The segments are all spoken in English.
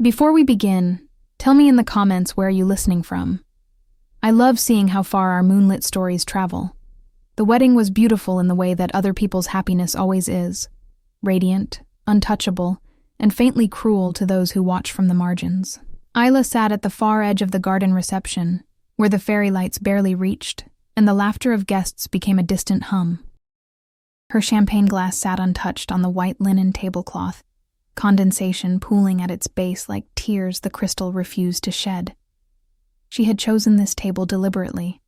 Before we begin, tell me in the comments where you're listening from. I love seeing how far our moonlit stories travel. The wedding was beautiful in the way that other people's happiness always is. Radiant, untouchable, and faintly cruel to those who watch from the margins. Isla sat at the far edge of the garden reception, where the fairy lights barely reached, and the laughter of guests became a distant hum. Her champagne glass sat untouched on the white linen tablecloth, condensation pooling at its base like tears the crystal refused to shed. She had chosen this table deliberately.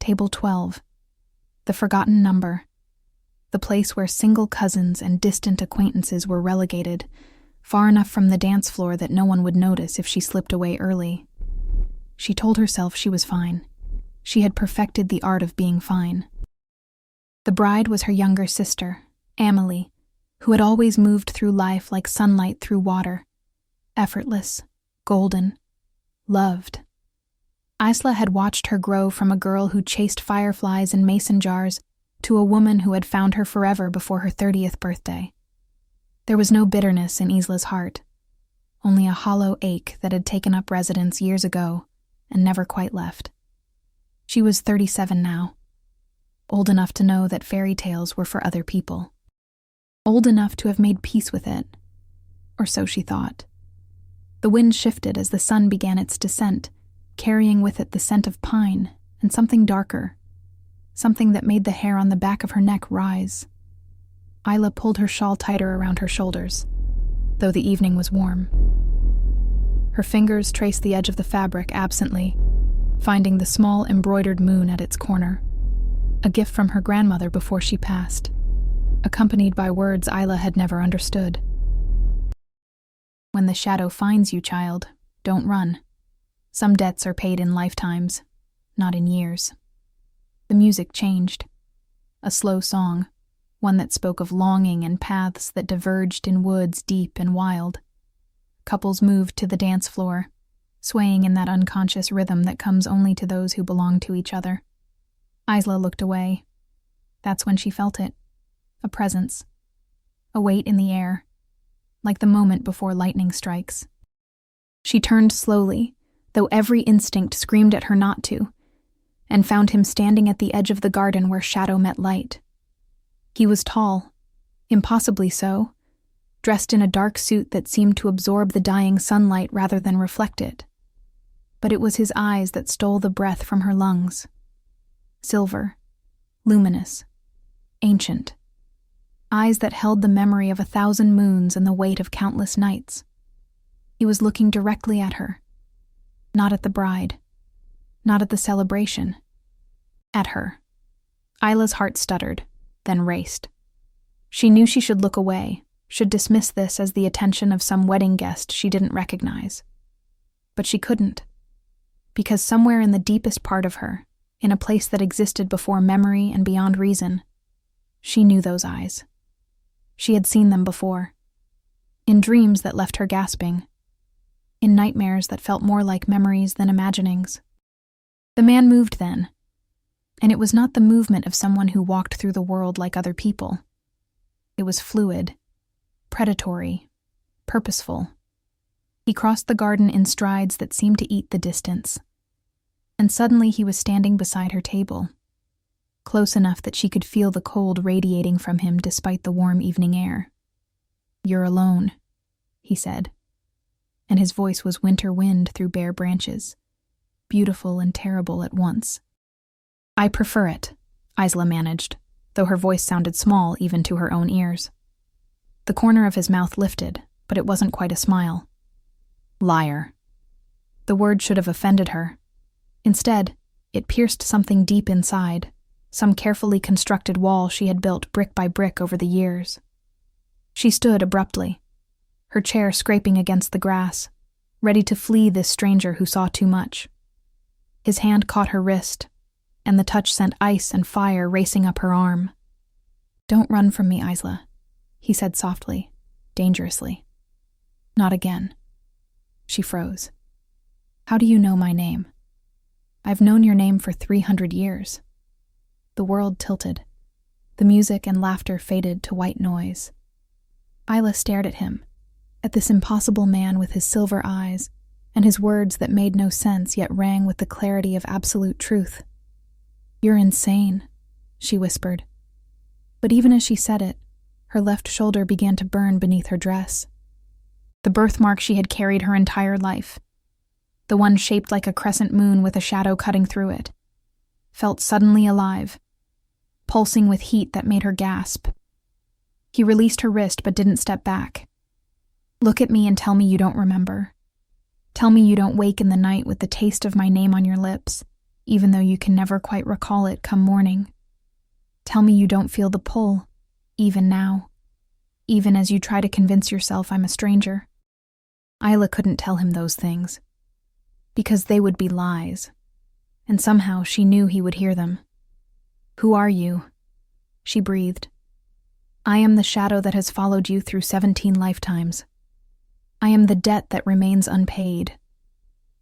Table 12. The forgotten number. The place where single cousins and distant acquaintances were relegated, far enough from the dance floor that no one would notice if she slipped away early. She told herself she was fine. She had perfected the art of being fine. The bride was her younger sister, Amelie, who had always moved through life like sunlight through water, effortless, golden, loved. Isla had watched her grow from a girl who chased fireflies in mason jars to a woman who had found her forever before her 30th birthday. There was no bitterness in Isla's heart, only a hollow ache that had taken up residence years ago and never quite left. She was 37 now, old enough to know that fairy tales were for other people. Old enough to have made peace with it, or so she thought. The wind shifted as the sun began its descent, carrying with it the scent of pine and something darker, something that made the hair on the back of her neck rise. Isla pulled her shawl tighter around her shoulders, though the evening was warm. Her fingers traced the edge of the fabric absently, finding the small embroidered moon at its corner, a gift from her grandmother before she passed, accompanied by words Isla had never understood. When the shadow finds you, child, don't run. Some debts are paid in lifetimes, not in years. The music changed. A slow song, one that spoke of longing and paths that diverged in woods deep and wild. Couples moved to the dance floor, swaying in that unconscious rhythm that comes only to those who belong to each other. Isla looked away. That's when she felt it. A presence. A weight in the air, like the moment before lightning strikes. She turned slowly, though every instinct screamed at her not to, and found him standing at the edge of the garden where shadow met light. He was tall, impossibly so, dressed in a dark suit that seemed to absorb the dying sunlight rather than reflect it. But it was his eyes that stole the breath from her lungs. Silver, luminous, ancient. Eyes that held the memory of 1,000 moons and the weight of countless nights. He was looking directly at her. Not at the bride. Not at the celebration. At her. Isla's heart stuttered, then raced. She knew she should look away, should dismiss this as the attention of some wedding guest she didn't recognize. But she couldn't. Because somewhere in the deepest part of her, in a place that existed before memory and beyond reason, she knew those eyes. She had seen them before. In dreams that left her gasping. In nightmares that felt more like memories than imaginings. The man moved then. And it was not the movement of someone who walked through the world like other people. It was fluid, predatory, purposeful. He crossed the garden in strides that seemed to eat the distance. And suddenly he was standing beside her table, close enough that she could feel the cold radiating from him despite the warm evening air. "You're alone," he said, and his voice was winter wind through bare branches, beautiful and terrible at once. "I prefer it," Isla managed, though her voice sounded small even to her own ears. The corner of his mouth lifted, but it wasn't quite a smile. Liar. The word should have offended her. Instead, it pierced something deep inside, some carefully constructed wall she had built brick by brick over the years. She stood abruptly, her chair scraping against the grass, ready to flee this stranger who saw too much. His hand caught her wrist, and the touch sent ice and fire racing up her arm. "Don't run from me, Isla," he said softly, dangerously. "Not again." She froze. "How do you know my name?" "I've known your name for 300 years. The world tilted. The music and laughter faded to white noise. Isla stared at him, at this impossible man with his silver eyes and his words that made no sense yet rang with the clarity of absolute truth. "You're insane," she whispered. But even as she said it, her left shoulder began to burn beneath her dress. The birthmark she had carried her entire life, the one shaped like a crescent moon with a shadow cutting through it, felt suddenly alive, pulsing with heat that made her gasp. He released her wrist but didn't step back. "Look at me and tell me you don't remember. Tell me you don't wake in the night with the taste of my name on your lips, even though you can never quite recall it come morning. Tell me you don't feel the pull, even now, even as you try to convince yourself I'm a stranger." Isla couldn't tell him those things, because they would be lies, and somehow she knew he would hear them. "Who are you?" she breathed. "I am the shadow that has followed you through 17 lifetimes. I am the debt that remains unpaid.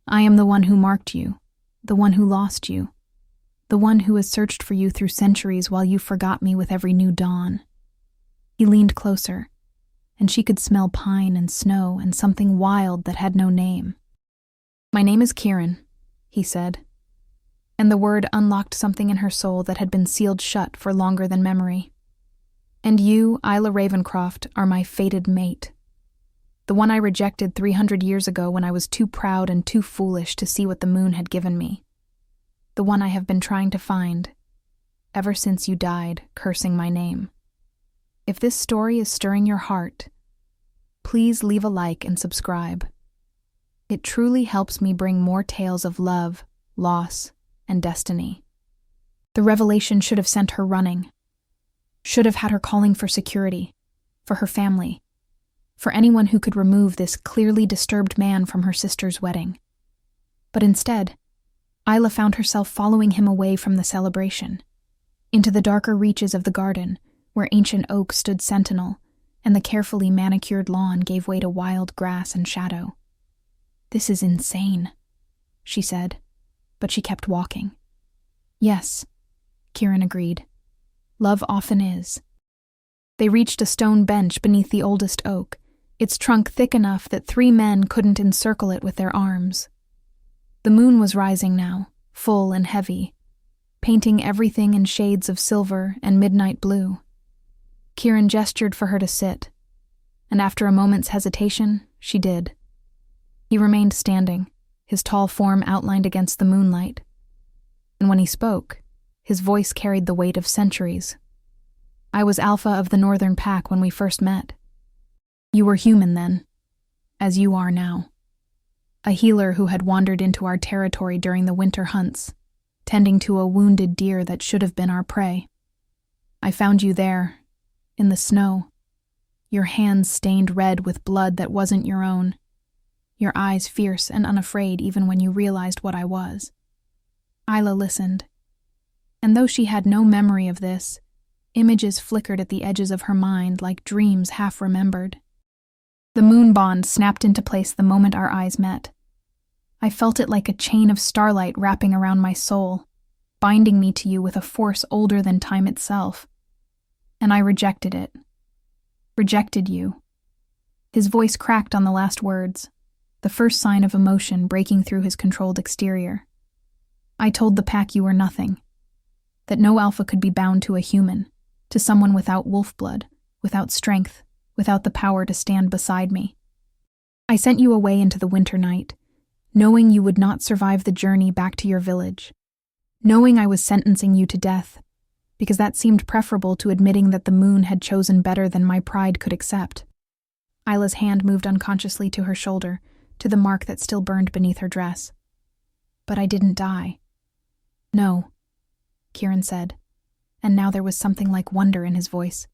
I am the one who marked you, the one who lost you, the one who has searched for you through centuries while you forgot me with every new dawn." He leaned closer, and she could smell pine and snow and something wild that had no name. "My name is Kieran," he said, and the word unlocked something in her soul that had been sealed shut for longer than memory. "And you, Isla Ravencroft, are my fated mate. The one I rejected 300 years ago when I was too proud and too foolish to see what the moon had given me. The one I have been trying to find, ever since you died, cursing my name. If this story is stirring your heart, please leave a like and subscribe. It truly helps me bring more tales of love, loss, and destiny." The revelation should have sent her running, should have had her calling for security, for her family, for anyone who could remove this clearly disturbed man from her sister's wedding. But instead, Isla found herself following him away from the celebration, into the darker reaches of the garden, where ancient oak stood sentinel, and the carefully manicured lawn gave way to wild grass and shadow. "This is insane," she said, but she kept walking. "Yes," Kieran agreed. "Love often is." They reached a stone bench beneath the oldest oak, its trunk thick enough that 3 men couldn't encircle it with their arms. The moon was rising now, full and heavy, painting everything in shades of silver and midnight blue. Kieran gestured for her to sit, and after a moment's hesitation, she did. He remained standing, his tall form outlined against the moonlight. And when he spoke, his voice carried the weight of centuries. "I was Alpha of the Northern Pack when we first met. You were human then, as you are now. A healer who had wandered into our territory during the winter hunts, tending to a wounded deer that should have been our prey. I found you there, in the snow, your hands stained red with blood that wasn't your own, your eyes fierce and unafraid even when you realized what I was." Isla listened, and though she had no memory of this, images flickered at the edges of her mind like dreams half remembered. "The moon bond snapped into place the moment our eyes met. I felt it like a chain of starlight wrapping around my soul, binding me to you with a force older than time itself. And I rejected it. Rejected you." His voice cracked on the last words, the first sign of emotion breaking through his controlled exterior. "I told the pack you were nothing, that no alpha could be bound to a human, to someone without wolf blood, without strength, without the power to stand beside me. I sent you away into the winter night, knowing you would not survive the journey back to your village, knowing I was sentencing you to death, because that seemed preferable to admitting that the moon had chosen better than my pride could accept." Isla's hand moved unconsciously to her shoulder, to the mark that still burned beneath her dress. "But I didn't die." "No," Kieran said, and now there was something like wonder in his voice.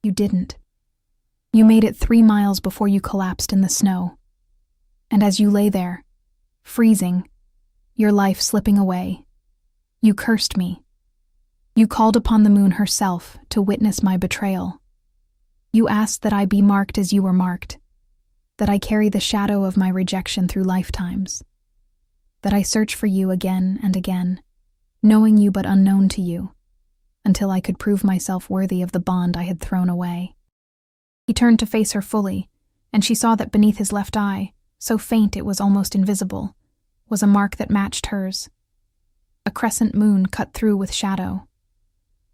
"You didn't. You made it 3 miles before you collapsed in the snow. And as you lay there, freezing, your life slipping away, you cursed me. You called upon the moon herself to witness my betrayal. You asked that I be marked as you were marked, that I carry the shadow of my rejection through lifetimes, that I search for you again and again, knowing you but unknown to you, until I could prove myself worthy of the bond I had thrown away." He turned to face her fully, and she saw that beneath his left eye, so faint it was almost invisible, was a mark that matched hers. A crescent moon cut through with shadow.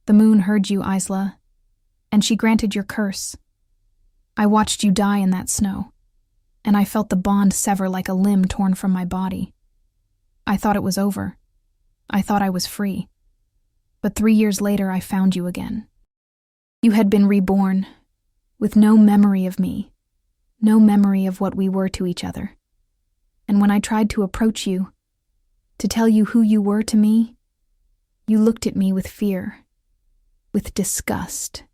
The moon heard you, Isla, and she granted your curse. I watched you die in that snow, and I felt the bond sever like a limb torn from my body. I thought it was over. I thought I was free. But 3 years later, I found you again. You had been reborn, with no memory of me, no memory of what we were to each other. And when I tried to approach you, to tell you who you were to me, you looked at me with fear, with disgust,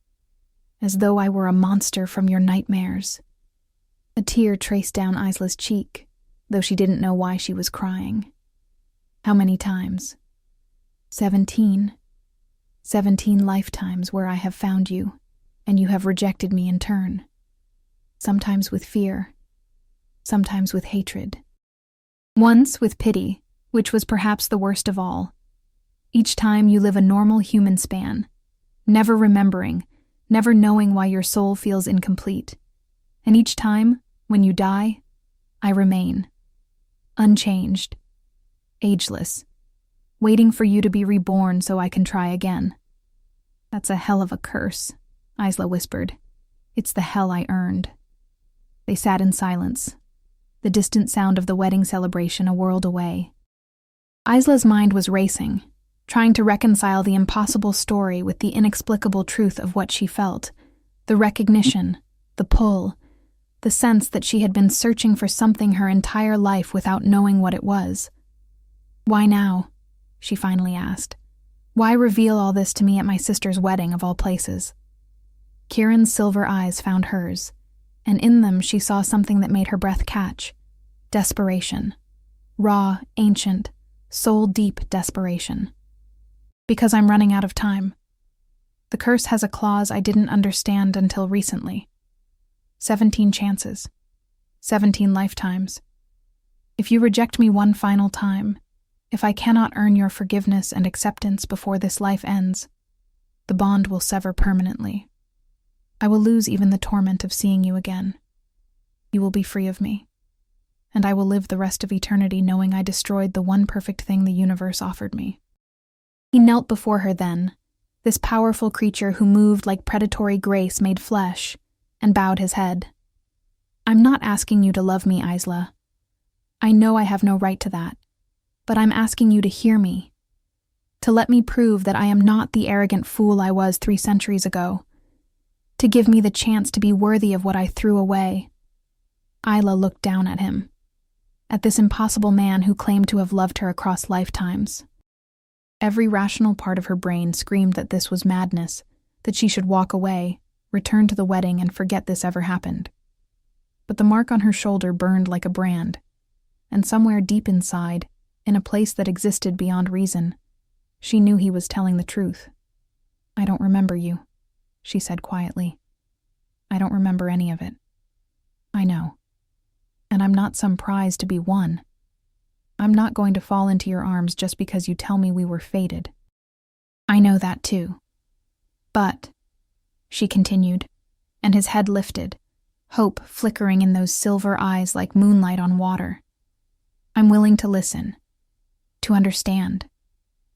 as though I were a monster from your nightmares. A tear traced down Isla's cheek, though she didn't know why she was crying. How many times? 17. 17 lifetimes where I have found you, and you have rejected me in turn. Sometimes with fear, sometimes with hatred. Once with pity, which was perhaps the worst of all. Each time you live a normal human span, never remembering, never knowing why your soul feels incomplete. And each time, when you die, I remain, unchanged, ageless, waiting for you to be reborn so I can try again. That's a hell of a curse, Isla whispered. It's the hell I earned. They sat in silence, the distant sound of the wedding celebration a world away. Isla's mind was racing, trying to reconcile the impossible story with the inexplicable truth of what she felt, the recognition, the pull, the sense that she had been searching for something her entire life without knowing what it was. Why now? She finally asked. Why reveal all this to me at my sister's wedding of all places? Kieran's silver eyes found hers, and in them she saw something that made her breath catch. Desperation. Raw, ancient, soul-deep desperation. Because I'm running out of time. The curse has a clause I didn't understand until recently. 17 chances. 17 lifetimes. If you reject me one final time, if I cannot earn your forgiveness and acceptance before this life ends, the bond will sever permanently. I will lose even the torment of seeing you again. You will be free of me, and I will live the rest of eternity knowing I destroyed the one perfect thing the universe offered me. He knelt before her then, this powerful creature who moved like predatory grace made flesh, and bowed his head. I'm not asking you to love me, Isla. I know I have no right to that, but I'm asking you to hear me, to let me prove that I am not the arrogant fool I was 3 centuries ago, to give me the chance to be worthy of what I threw away. Isla looked down at him, at this impossible man who claimed to have loved her across lifetimes. Every rational part of her brain screamed that this was madness, that she should walk away, return to the wedding, and forget this ever happened. But the mark on her shoulder burned like a brand, and somewhere deep inside, in a place that existed beyond reason, she knew he was telling the truth. I don't remember you, she said quietly. I don't remember any of it. I know. And I'm not some prize to be won. I'm not going to fall into your arms just because you tell me we were fated. I know that too. But, she continued, and his head lifted, hope flickering in those silver eyes like moonlight on water. I'm willing to listen, to understand,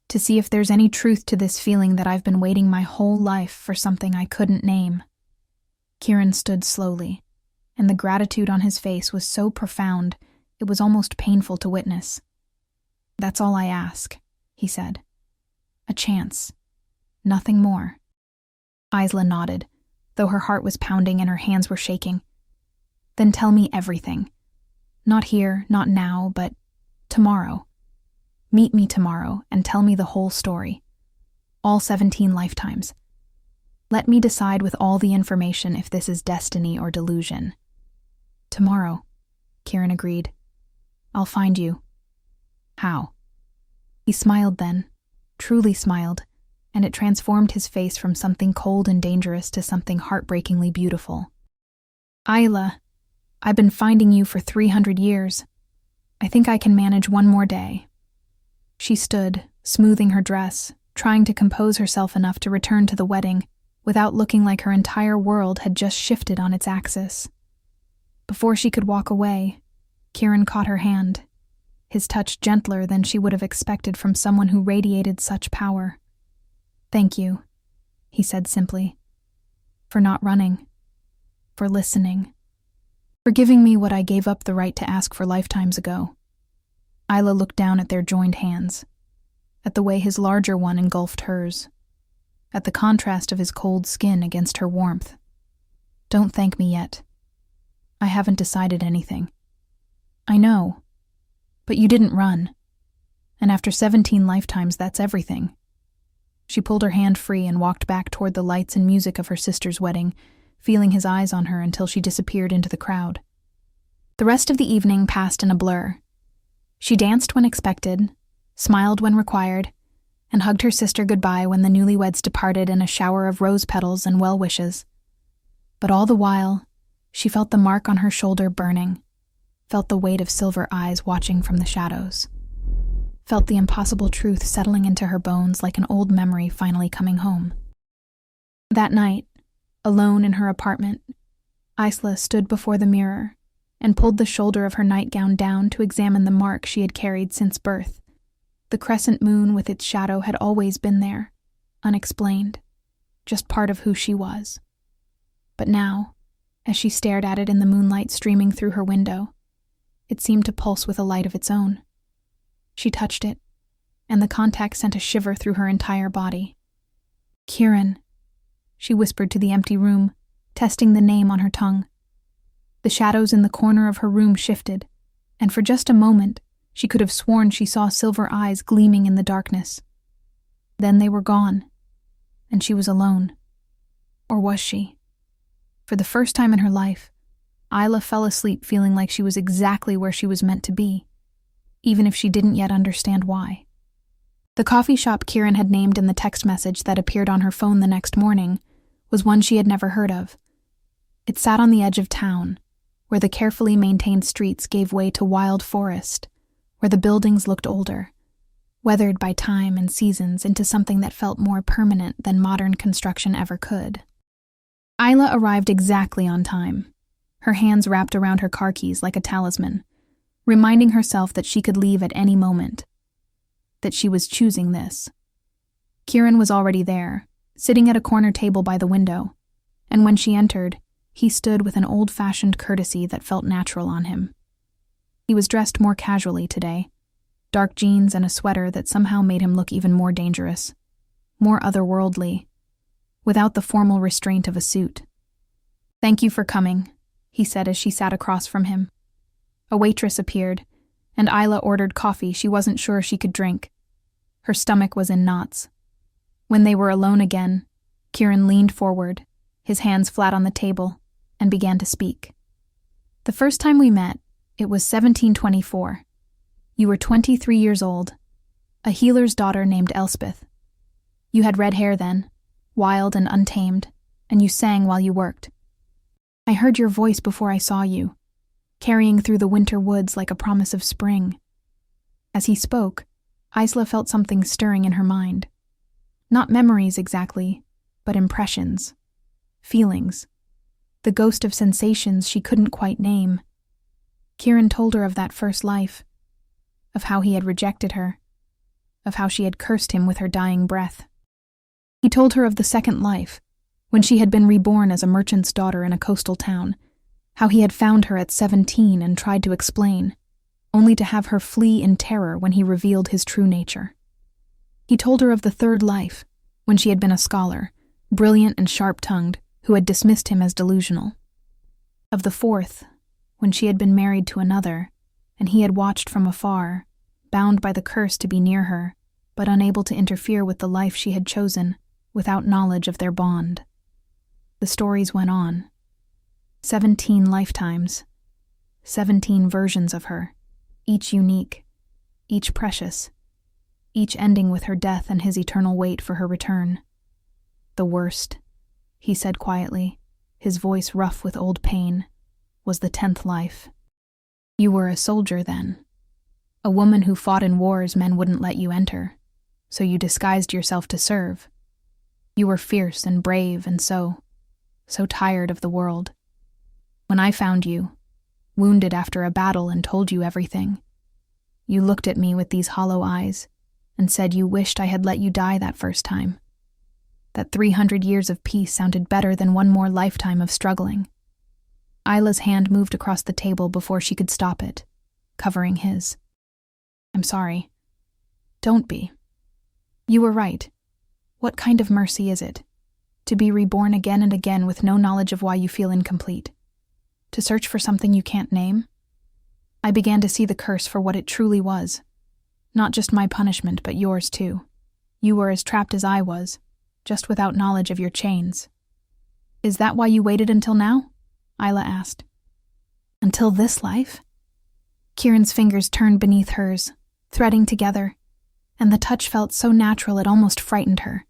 to see if there's any truth to this feeling that I've been waiting my whole life for something I couldn't name. Kieran stood slowly, and the gratitude on his face was so profound it was almost painful to witness. That's all I ask, he said. A chance. Nothing more. Isla nodded, though her heart was pounding and her hands were shaking. Then tell me everything. Not here, not now, but tomorrow. Meet me tomorrow and tell me the whole story. All 17 lifetimes. Let me decide with all the information if this is destiny or delusion. Tomorrow, Kieran agreed. I'll find you. How? He smiled then, truly smiled, and it transformed his face from something cold and dangerous to something heartbreakingly beautiful. Isla, I've been finding you for 300 years. I think I can manage one more day. She stood, smoothing her dress, trying to compose herself enough to return to the wedding, without looking like her entire world had just shifted on its axis. Before she could walk away, Kieran caught her hand, his touch gentler than she would have expected from someone who radiated such power. "Thank you," he said simply, "for not running, for listening, for giving me what I gave up the right to ask for lifetimes ago." Isla looked down at their joined hands, at the way his larger one engulfed hers, at the contrast of his cold skin against her warmth. "Don't thank me yet. I haven't decided anything. I know, but you didn't run, and after 17 lifetimes, that's everything." She pulled her hand free and walked back toward the lights and music of her sister's wedding, feeling his eyes on her until she disappeared into the crowd. The rest of the evening passed in a blur. She danced when expected, smiled when required, and hugged her sister goodbye when the newlyweds departed in a shower of rose petals and well wishes. But all the while, she felt the mark on her shoulder burning, felt the weight of silver eyes watching from the shadows, felt the impossible truth settling into her bones like an old memory finally coming home. That night, alone in her apartment, Isla stood before the mirror and pulled the shoulder of her nightgown down to examine the mark she had carried since birth. The crescent moon with its shadow had always been there, unexplained, just part of who she was. But now, as she stared at it in the moonlight streaming through her window, it seemed to pulse with a light of its own. She touched it, and the contact sent a shiver through her entire body. "Kieran," she whispered to the empty room, testing the name on her tongue. The shadows in the corner of her room shifted, and for just a moment, she could have sworn she saw silver eyes gleaming in the darkness. Then they were gone, and she was alone. Or was she? For the first time in her life, Isla fell asleep feeling like she was exactly where she was meant to be, even if she didn't yet understand why. The coffee shop Kieran had named in the text message that appeared on her phone the next morning was one she had never heard of. It sat on the edge of town, where the carefully maintained streets gave way to wild forest, where the buildings looked older, weathered by time and seasons into something that felt more permanent than modern construction ever could. Isla arrived exactly on time, her hands wrapped around her car keys like a talisman, reminding herself that she could leave at any moment, that she was choosing this. Kieran was already there, sitting at a corner table by the window, and when she entered, he stood with an old-fashioned courtesy that felt natural on him. He was dressed more casually today, dark jeans and a sweater that somehow made him look even more dangerous, more otherworldly, without the formal restraint of a suit. "Thank you for coming," he said as she sat across from him. A waitress appeared, and Isla ordered coffee she wasn't sure she could drink. Her stomach was in knots. When they were alone again, Kieran leaned forward, his hands flat on the table, and began to speak. "The first time we met, it was 1724. You were 23 years old, a healer's daughter named Elspeth. You had red hair then, wild and untamed, and you sang while you worked. I heard your voice before I saw you, carrying through the winter woods like a promise of spring." As he spoke, Isla felt something stirring in her mind. Not memories exactly, but impressions, feelings, the ghost of sensations she couldn't quite name. Kieran told her of that first life, of how he had rejected her, of how she had cursed him with her dying breath. He told her of the second life, when she had been reborn as a merchant's daughter in a coastal town, how he had found her at 17 and tried to explain, only to have her flee in terror when he revealed his true nature. He told her of the third life, when she had been a scholar, brilliant and sharp-tongued, who had dismissed him as delusional. Of the fourth, when she had been married to another, and he had watched from afar, bound by the curse to be near her, but unable to interfere with the life she had chosen, without knowledge of their bond. The stories went on. 17 lifetimes, 17 versions of her, each unique, each precious, each ending with her death and his eternal wait for her return. "The worst," he said quietly, his voice rough with old pain, "was the 10th life. You were a soldier then, a woman who fought in wars men wouldn't let you enter, so you disguised yourself to serve. You were fierce and brave and so tired of the world. When I found you, wounded after a battle, and told you everything. You looked at me with these hollow eyes and said you wished I had let you die that first time. That 300 years of peace sounded better than one more lifetime of struggling. Isla's hand moved across the table before she could stop it, covering his. I'm sorry. Don't be. You were right. What kind of mercy is it? To be reborn again and again with no knowledge of why you feel incomplete? To search for something you can't name? I began to see the curse for what it truly was. Not just my punishment, but yours too. You were as trapped as I was, just without knowledge of your chains. Is that why you waited until now? Isla asked. Until this life? Kieran's fingers turned beneath hers, threading together, and the touch felt so natural it almost frightened her.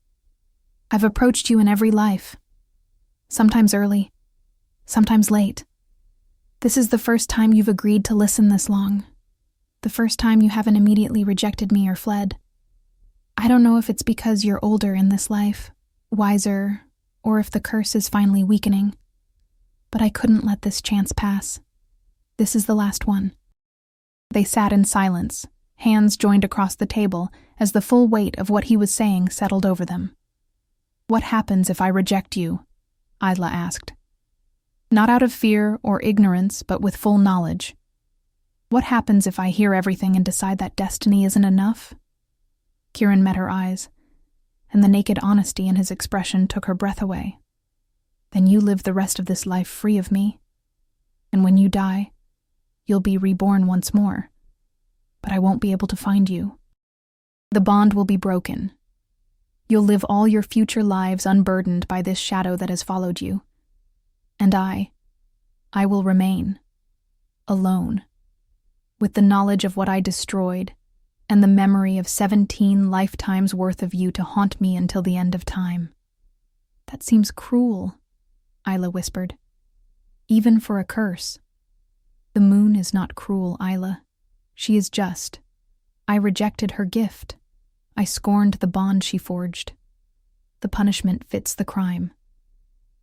I've approached you in every life. Sometimes early, sometimes late. This is the first time you've agreed to listen this long. The first time you haven't immediately rejected me or fled. I don't know if it's because you're older in this life, wiser, or if the curse is finally weakening. But I couldn't let this chance pass. This is the last one. They sat in silence, hands joined across the table as the full weight of what he was saying settled over them. What happens if I reject you? Isla asked. Not out of fear or ignorance, but with full knowledge. What happens if I hear everything and decide that destiny isn't enough? Kieran met her eyes, and the naked honesty in his expression took her breath away. Then you live the rest of this life free of me. And when you die, you'll be reborn once more. But I won't be able to find you. The bond will be broken. You'll live all your future lives unburdened by this shadow that has followed you. And I will remain, alone, with the knowledge of what I destroyed and the memory of 17 lifetimes worth of you to haunt me until the end of time. That seems cruel, Isla whispered. Even for a curse. The moon is not cruel, Isla. She is just. I rejected her gift. I scorned the bond she forged. The punishment fits the crime.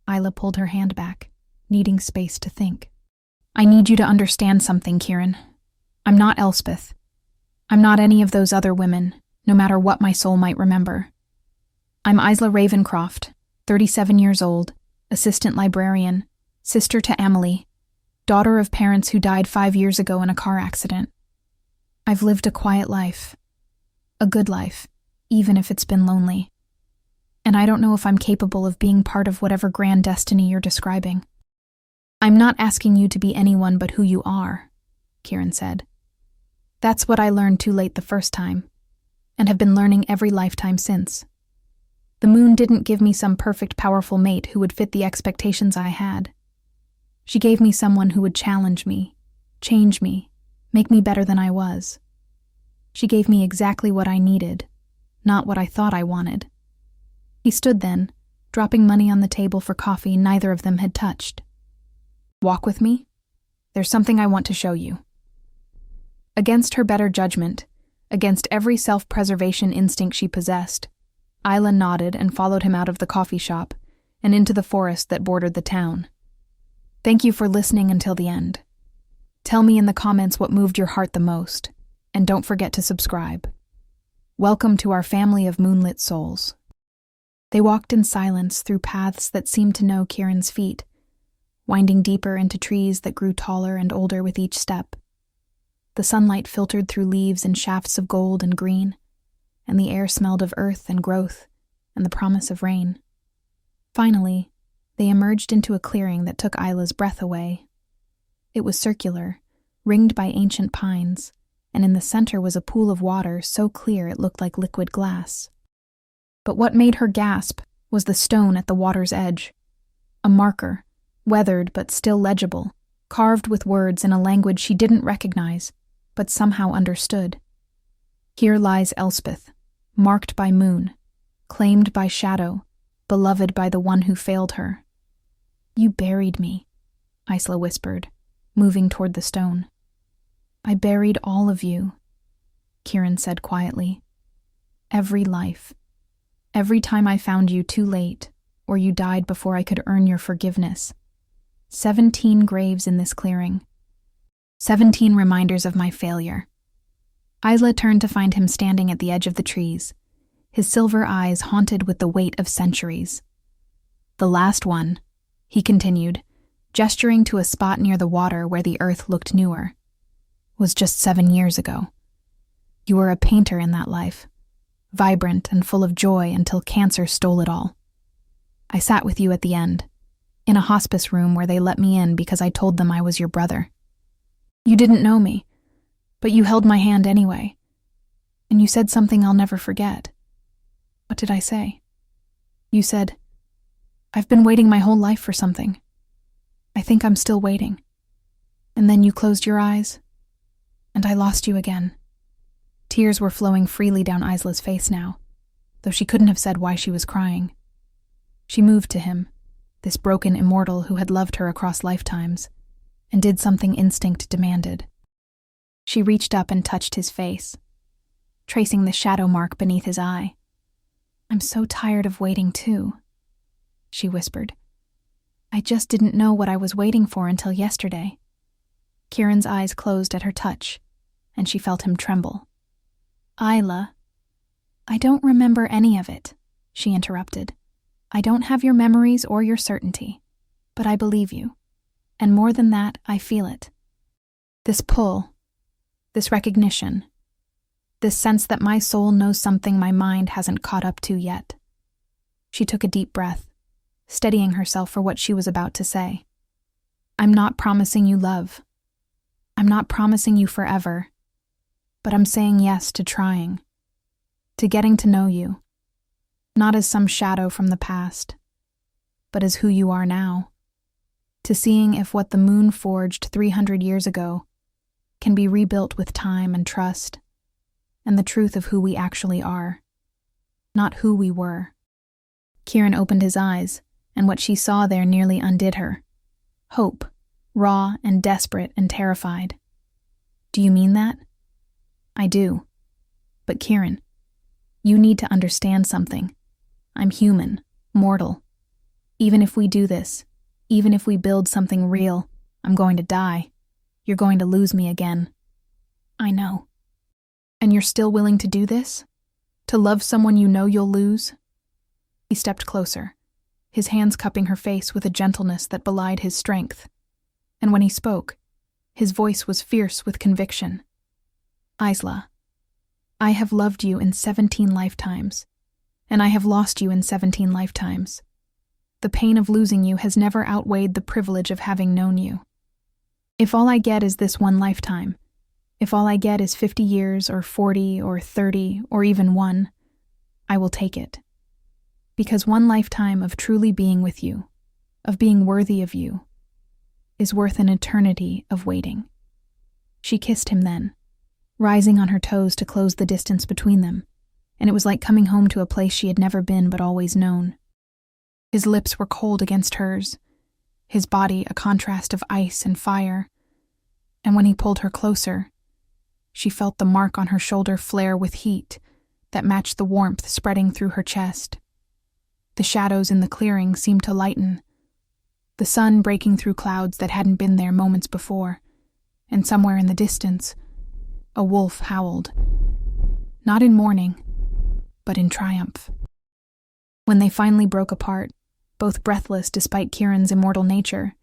Isla pulled her hand back, needing space to think. I need you to understand something, Kieran. I'm not Elspeth. I'm not any of those other women, no matter what my soul might remember. I'm Isla Ravencroft, 37 years old, assistant librarian, sister to Emily, daughter of parents who died 5 years ago in a car accident. I've lived a quiet life. A good life, even if it's been lonely. And I don't know if I'm capable of being part of whatever grand destiny you're describing. I'm not asking you to be anyone but who you are, Kieran said. That's what I learned too late the first time, and have been learning every lifetime since. The moon didn't give me some perfect, powerful mate who would fit the expectations I had. She gave me someone who would challenge me, change me, make me better than I was. She gave me exactly what I needed, not what I thought I wanted. He stood then, dropping money on the table for coffee neither of them had touched. Walk with me? There's something I want to show you. Against her better judgment, against every self-preservation instinct she possessed, Isla nodded and followed him out of the coffee shop and into the forest that bordered the town. Thank you for listening until the end. Tell me in the comments what moved your heart the most, and don't forget to subscribe. Welcome to our family of moonlit souls. They walked in silence through paths that seemed to know Kieran's feet, winding deeper into trees that grew taller and older with each step. The sunlight filtered through leaves in shafts of gold and green, and the air smelled of earth and growth and the promise of rain. Finally, they emerged into a clearing that took Isla's breath away. It was circular, ringed by ancient pines, and in the center was a pool of water so clear it looked like liquid glass. But what made her gasp was the stone at the water's edge. A marker, weathered but still legible, carved with words in a language she didn't recognize, but somehow understood. Here lies Elspeth, marked by moon, claimed by shadow, beloved by the one who failed her. You buried me, Isla whispered, moving toward the stone. I buried all of you, Kieran said quietly. Every life. Every time I found you too late, or you died before I could earn your forgiveness. 17 graves in this clearing, 17 reminders of my failure. Isla turned to find him standing at the edge of the trees, his silver eyes haunted with the weight of centuries. The last one, he continued, gesturing to a spot near the water where the earth looked newer, was just 7 years ago. You were a painter in that life, vibrant and full of joy until cancer stole it all. I sat with you at the end, in a hospice room where they let me in because I told them I was your brother. You didn't know me, but you held my hand anyway, and you said something I'll never forget. What did I say? You said, "I've been waiting my whole life for something. I think I'm still waiting." And then you closed your eyes, and I lost you again. Tears were flowing freely down Isla's face now, though she couldn't have said why she was crying. She moved to him, this broken immortal who had loved her across lifetimes, and did something instinct demanded. She reached up and touched his face, tracing the shadow mark beneath his eye. "I'm so tired of waiting too," she whispered. "I just didn't know what I was waiting for until yesterday." Kieran's eyes closed at her touch, and she felt him tremble. "Isla, I don't remember any of it," she interrupted. "I don't have your memories or your certainty, but I believe you. And more than that, I feel it. This pull, this recognition, this sense that my soul knows something my mind hasn't caught up to yet." She took a deep breath, steadying herself for what she was about to say. "I'm not promising you love. I'm not promising you forever, but I'm saying yes to trying, to getting to know you, not as some shadow from the past, but as who you are now, to seeing if what the moon forged 300 years ago can be rebuilt with time and trust, and the truth of who we actually are, not who we were." Kieran opened his eyes, and what she saw there nearly undid her. Hope, raw and desperate and terrified. "Do you mean that?" "I do. But Kieran, you need to understand something. I'm human, mortal. Even if we do this, even if we build something real, I'm going to die. You're going to lose me again." "I know." "And you're still willing to do this? To love someone you know you'll lose?" He stepped closer, his hands cupping her face with a gentleness that belied his strength. And when he spoke, his voice was fierce with conviction. "Isla, I have loved you in 17 lifetimes, and I have lost you in 17 lifetimes. The pain of losing you has never outweighed the privilege of having known you. If all I get is this one lifetime, if all I get is 50 years or 40 or 30 or even 1, I will take it. Because one lifetime of truly being with you, of being worthy of you, is worth an eternity of waiting." She kissed him then, rising on her toes to close the distance between them, and it was like coming home to a place she had never been but always known. His lips were cold against hers, his body a contrast of ice and fire, and when he pulled her closer, she felt the mark on her shoulder flare with heat that matched the warmth spreading through her chest. The shadows in the clearing seemed to lighten, the sun breaking through clouds that hadn't been there moments before, and somewhere in the distance, a wolf howled. Not in mourning, but in triumph. When they finally broke apart, both breathless despite Kieran's immortal nature,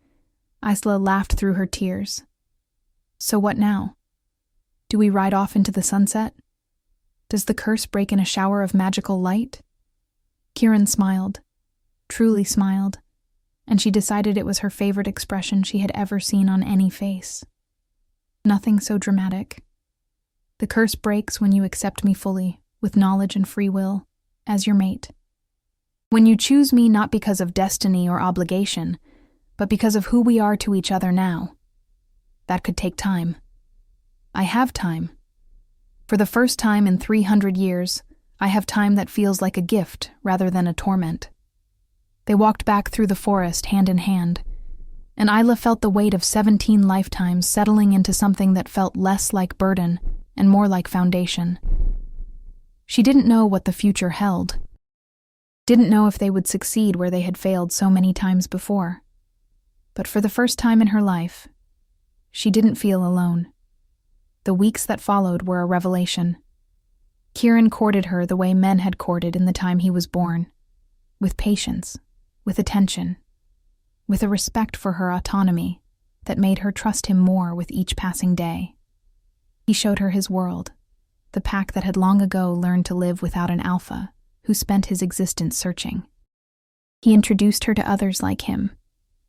Isla laughed through her tears. "So what now? Do we ride off into the sunset? Does the curse break in a shower of magical light?" Kieran smiled, truly smiled, and she decided it was her favorite expression she had ever seen on any face. "Nothing so dramatic. The curse breaks when you accept me fully, with knowledge and free will, as your mate. When you choose me not because of destiny or obligation, but because of who we are to each other now. That could take time. I have time. For the first time in 300 years, I have time that feels like a gift rather than a torment." They walked back through the forest hand in hand, and Isla felt the weight of 17 lifetimes settling into something that felt less like burden and more like foundation. She didn't know what the future held. Didn't know if they would succeed where they had failed so many times before. But for the first time in her life, she didn't feel alone. The weeks that followed were a revelation. Kieran courted her the way men had courted in the time he was born, with patience, with attention, with a respect for her autonomy that made her trust him more with each passing day. He showed her his world, the pack that had long ago learned to live without an alpha who spent his existence searching. He introduced her to others like him,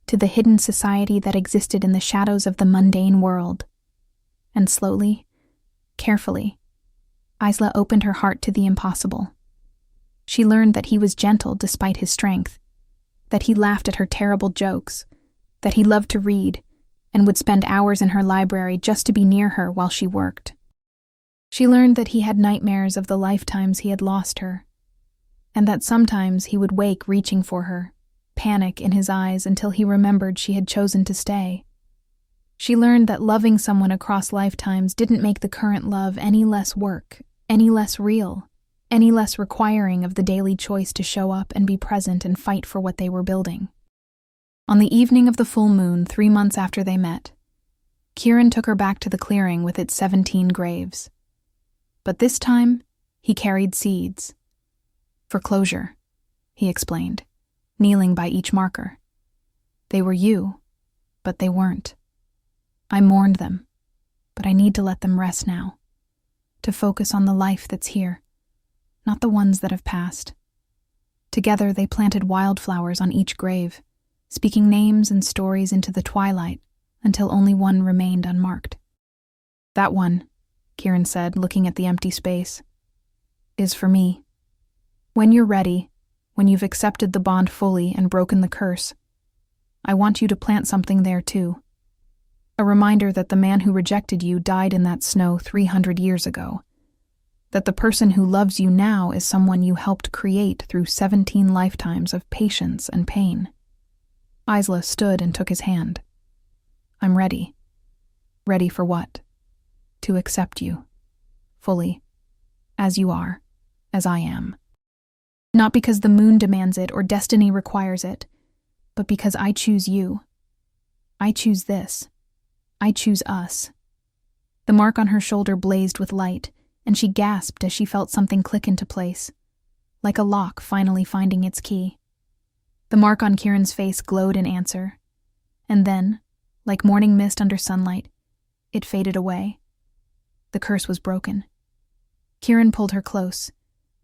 to the hidden society that existed in the shadows of the mundane world. And slowly, carefully, Isla opened her heart to the impossible. She learned that he was gentle despite his strength, that he laughed at her terrible jokes, that he loved to read, and would spend hours in her library just to be near her while she worked. She learned that he had nightmares of the lifetimes he had lost her, and that sometimes he would wake reaching for her, panic in his eyes until he remembered she had chosen to stay. She learned that loving someone across lifetimes didn't make the current love any less work, any less real, any less requiring of the daily choice to show up and be present and fight for what they were building. On the evening of the full moon 3 months after they met, Kieran took her back to the clearing with its 17 graves. But this time, he carried seeds. For closure, he explained, kneeling by each marker. They were you, but they weren't. I mourned them, but I need to let them rest now, to focus on the life that's here, not the ones that have passed. Together they planted wildflowers on each grave, speaking names and stories into the twilight until only one remained unmarked. That one, Kieran said, looking at the empty space, is for me. When you're ready, when you've accepted the bond fully and broken the curse, I want you to plant something there too. A reminder that the man who rejected you died in that snow 300 years ago. That the person who loves you now is someone you helped create through 17 lifetimes of patience and pain. Isla stood and took his hand. I'm ready. Ready for what? To accept you. Fully. As you are. As I am. Not because the moon demands it or destiny requires it, but because I choose you. I choose this. I choose us. The mark on her shoulder blazed with light, and she gasped as she felt something click into place, like a lock finally finding its key. The mark on Kieran's face glowed in answer, and then, like morning mist under sunlight, it faded away. The curse was broken. Kieran pulled her close,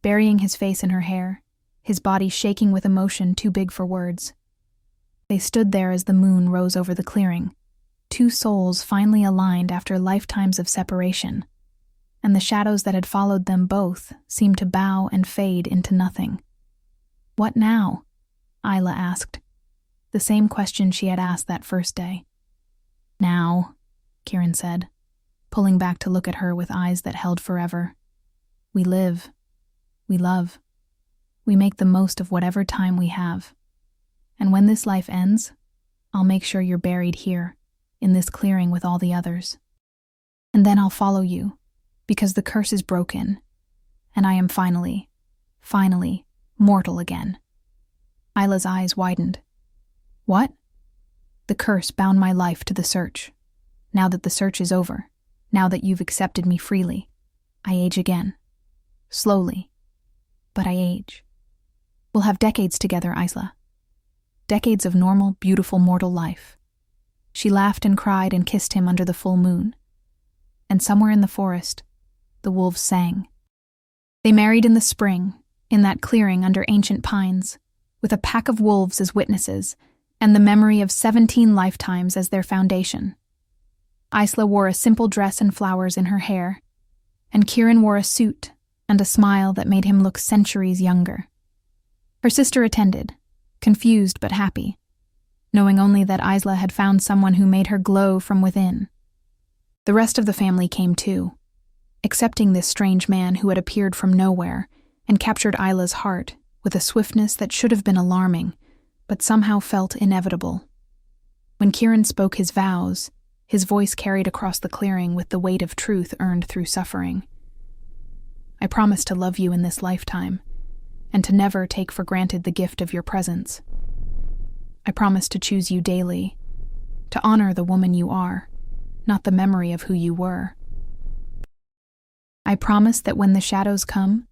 burying his face in her hair, his body shaking with emotion too big for words. They stood there as the moon rose over the clearing, 2 souls finally aligned after lifetimes of separation, and the shadows that had followed them both seemed to bow and fade into nothing. What now? Isla asked, the same question she had asked that first day. Now, Kieran said, pulling back to look at her with eyes that held forever. We live. We love. We make the most of whatever time we have. And when this life ends, I'll make sure you're buried here, in this clearing with all the others. And then I'll follow you, because the curse is broken, and I am finally, mortal again. Isla's eyes widened. What? The curse bound my life to the search. Now that the search is over, now that you've accepted me freely, I age again. Slowly, but I age. We'll have decades together, Isla. Decades of normal, beautiful mortal life. She laughed and cried and kissed him under the full moon. And somewhere in the forest, the wolves sang. They married in the spring, in that clearing under ancient pines, with a pack of wolves as witnesses, and the memory of 17 lifetimes as their foundation. Isla wore a simple dress and flowers in her hair, and Kieran wore a suit and a smile that made him look centuries younger. Her sister attended, confused but happy, knowing only that Isla had found someone who made her glow from within. The rest of the family came too, accepting this strange man who had appeared from nowhere and captured Isla's heart with a swiftness that should have been alarming, but somehow felt inevitable. When Kieran spoke his vows, his voice carried across the clearing with the weight of truth earned through suffering. I promise to love you in this lifetime, and to never take for granted the gift of your presence. I promise to choose you daily, to honor the woman you are, not the memory of who you were. I promise that when the shadows come,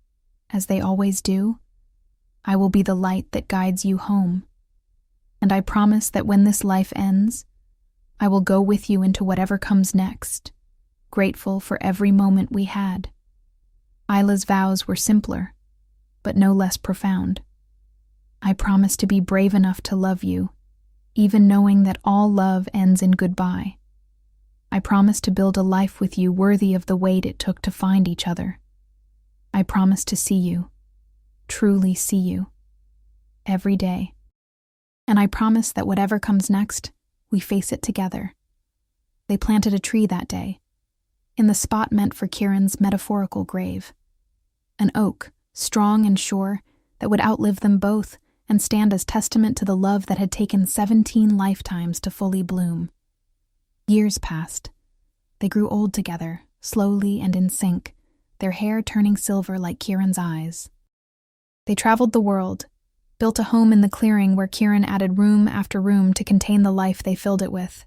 as they always do, I will be the light that guides you home. And I promise that when this life ends, I will go with you into whatever comes next, grateful for every moment we had. Isla's vows were simpler, but no less profound. I promise to be brave enough to love you, even knowing that all love ends in goodbye. I promise to build a life with you worthy of the wait it took to find each other. I promise to see you, truly see you, every day. And I promise that whatever comes next, we face it together. They planted a tree that day, in the spot meant for Kieran's metaphorical grave. An oak, strong and sure, that would outlive them both and stand as testament to the love that had taken 17 lifetimes to fully bloom. Years passed. They grew old together, slowly and in sync, their hair turning silver like Kieran's eyes. They traveled the world, built a home in the clearing where Kieran added room after room to contain the life they filled it with.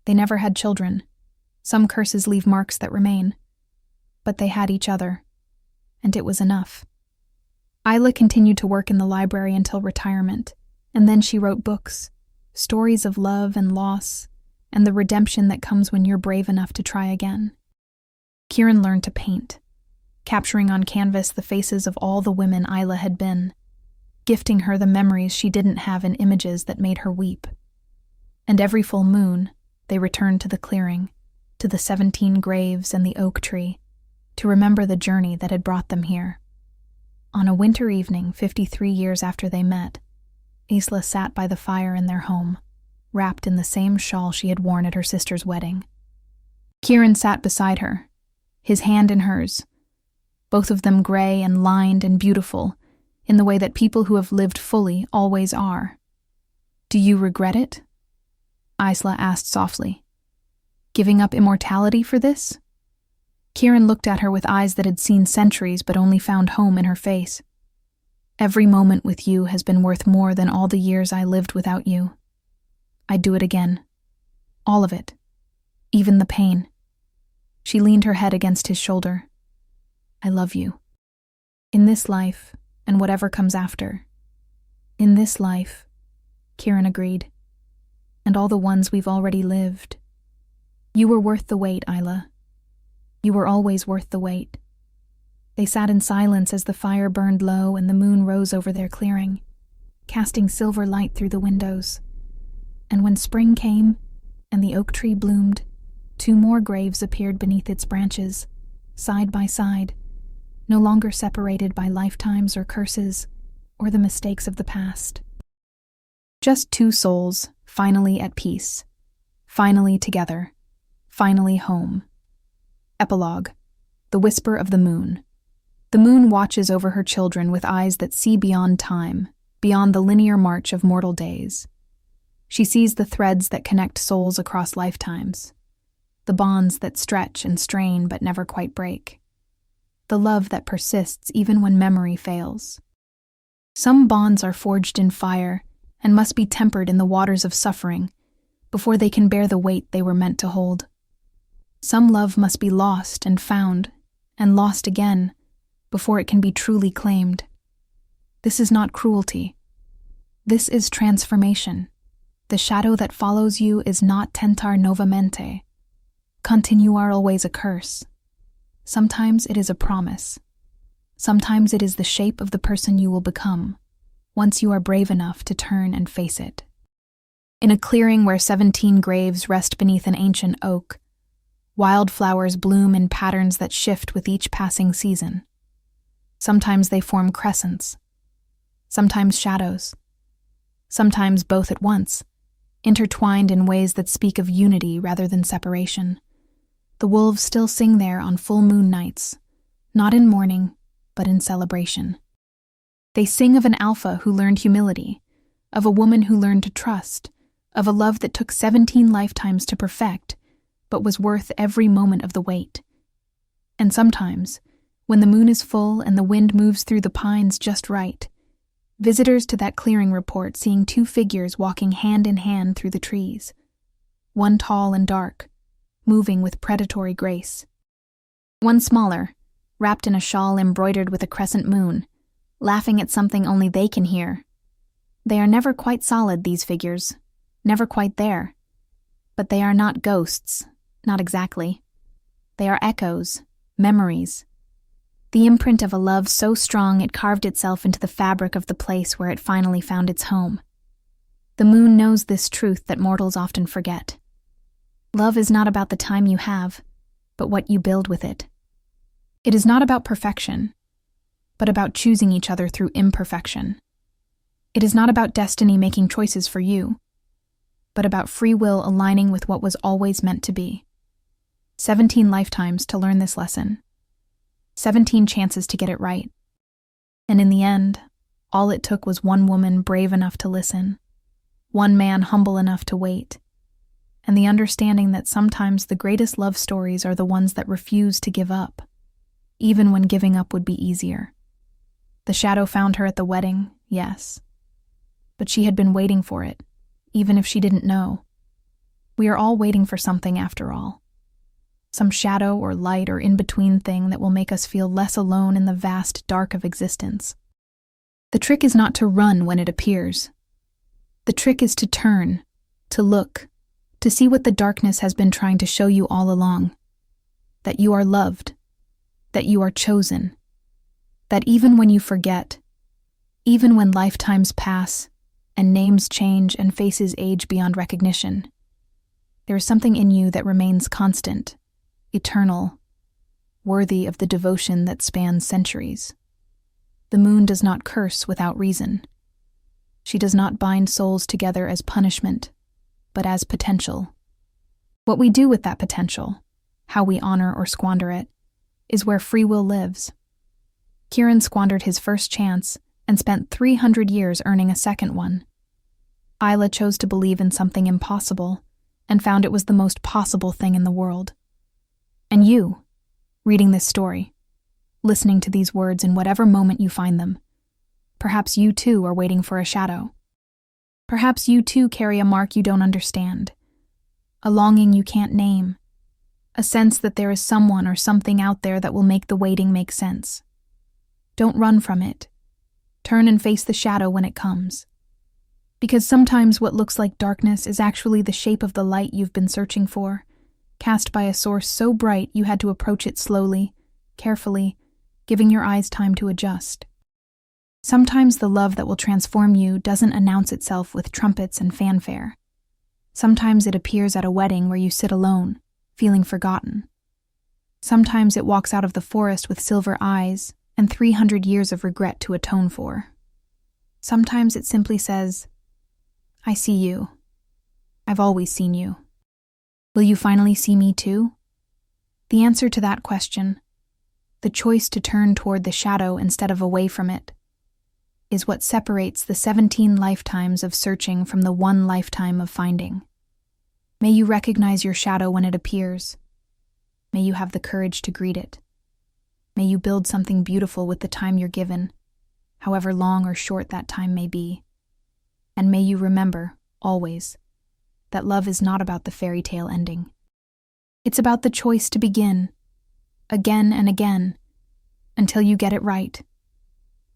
They never had children. Some curses leave marks that remain. But they had each other, and it was enough. Isla continued to work in the library until retirement, and then she wrote books, stories of love and loss, and the redemption that comes when you're brave enough to try again. Kieran learned to paint, capturing on canvas the faces of all the women Isla had been, gifting her the memories she didn't have in images that made her weep. And every full moon, they returned to the clearing, to the 17 graves and the oak tree, to remember the journey that had brought them here. On a winter evening 53 years after they met, Isla sat by the fire in their home, wrapped in the same shawl she had worn at her sister's wedding. Kieran sat beside her, his hand in hers, both of them gray and lined and beautiful, in the way that people who have lived fully always are. "Do you regret it?" Isla asked softly. "Giving up immortality for this?" Kieran looked at her with eyes that had seen centuries but only found home in her face. "Every moment with you has been worth more than all the years I lived without you. I'd do it again. All of it. Even the pain." She leaned her head against his shoulder. "I love you. In this life, and whatever comes after." "In this life," Kieran agreed. "And all the ones we've already lived. You were worth the wait, Isla. You were always worth the wait." They sat in silence as the fire burned low and the moon rose over their clearing, casting silver light through the windows. And when spring came, and the oak tree bloomed, 2 more graves appeared beneath its branches, side by side, no longer separated by lifetimes or curses, or the mistakes of the past. Just 2 souls, finally at peace, finally together, finally home. Epilogue: The Whisper of the Moon. The moon watches over her children with eyes that see beyond time, beyond the linear march of mortal days. She sees the threads that connect souls across lifetimes, the bonds that stretch and strain but never quite break, the love that persists even when memory fails. Some bonds are forged in fire and must be tempered in the waters of suffering before they can bear the weight they were meant to hold. Some love must be lost and found, and lost again, before it can be truly claimed. This is not cruelty. This is transformation. The shadow that follows you is not tentar novamente. Continuar always a curse. Sometimes it is a promise. Sometimes it is the shape of the person you will become, once you are brave enough to turn and face it. In a clearing where 17 graves rest beneath an ancient oak, wildflowers bloom in patterns that shift with each passing season. Sometimes they form crescents, sometimes shadows, sometimes both at once, intertwined in ways that speak of unity rather than separation. The wolves still sing there on full moon nights, not in mourning, but in celebration. They sing of an alpha who learned humility, of a woman who learned to trust, of a love that took 17 lifetimes to perfect, but was worth every moment of the wait. And sometimes, when the moon is full and the wind moves through the pines just right, visitors to that clearing report seeing 2 figures walking hand in hand through the trees, one tall and dark, moving with predatory grace. One smaller, wrapped in a shawl embroidered with a crescent moon, laughing at something only they can hear. They are never quite solid, these figures, never quite there. But they are not ghosts, not exactly. They are echoes, memories. The imprint of a love so strong it carved itself into the fabric of the place where it finally found its home. The moon knows this truth that mortals often forget. Love is not about the time you have, but what you build with it. It is not about perfection, but about choosing each other through imperfection. It is not about destiny making choices for you, but about free will aligning with what was always meant to be. 17 lifetimes to learn this lesson. 17 chances to get it right. And in the end, all it took was one woman brave enough to listen, one man humble enough to wait, and the understanding that sometimes the greatest love stories are the ones that refuse to give up, even when giving up would be easier. The shadow found her at the wedding, yes, but she had been waiting for it, even if she didn't know. We are all waiting for something after all. Some shadow or light or in-between thing that will make us feel less alone in the vast dark of existence. The trick is not to run when it appears. The trick is to turn, to look, to see what the darkness has been trying to show you all along. That you are loved, that you are chosen, that even when you forget, even when lifetimes pass, and names change and faces age beyond recognition, there is something in you that remains constant, eternal, worthy of the devotion that spans centuries. The moon does not curse without reason. She does not bind souls together as punishment, but as potential. What we do with that potential, how we honor or squander it, is where free will lives. Kieran squandered his first chance and spent 300 years earning a second one. Isla chose to believe in something impossible and found it was the most possible thing in the world. And you, reading this story, listening to these words in whatever moment you find them, perhaps you too are waiting for a shadow. Perhaps you too carry a mark you don't understand, a longing you can't name, a sense that there is someone or something out there that will make the waiting make sense. Don't run from it. Turn and face the shadow when it comes. Because sometimes what looks like darkness is actually the shape of the light you've been searching for, cast by a source so bright you had to approach it slowly, carefully, giving your eyes time to adjust. Sometimes the love that will transform you doesn't announce itself with trumpets and fanfare. Sometimes it appears at a wedding where you sit alone, feeling forgotten. Sometimes it walks out of the forest with silver eyes and 300 years of regret to atone for. Sometimes it simply says, I see you. I've always seen you. Will you finally see me too? The answer to that question, the choice to turn toward the shadow instead of away from it, is what separates the 17 lifetimes of searching from the one lifetime of finding. May you recognize your shadow when it appears. May you have the courage to greet it. May you build something beautiful with the time you're given, however long or short that time may be. And may you remember, always, that love is not about the fairy tale ending. It's about the choice to begin, again and again, until you get it right.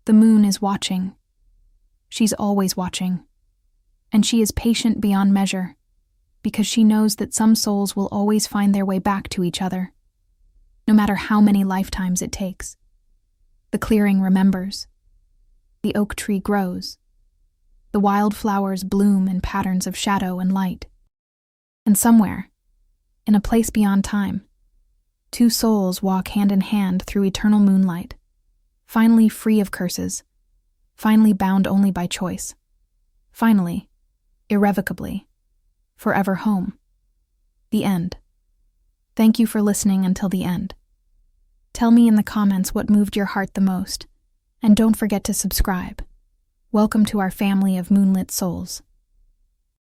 The moon is watching. She's always watching. And she is patient beyond measure, because she knows that some souls will always find their way back to each other, no matter how many lifetimes it takes. The clearing remembers. The oak tree grows. The wild flowers bloom in patterns of shadow and light. And somewhere, in a place beyond time, two souls walk hand in hand through eternal moonlight, finally free of curses, finally bound only by choice, finally, irrevocably, forever home. The end. Thank you for listening until the end. Tell me in the comments what moved your heart the most, and don't forget to subscribe. Welcome to our family of moonlit souls.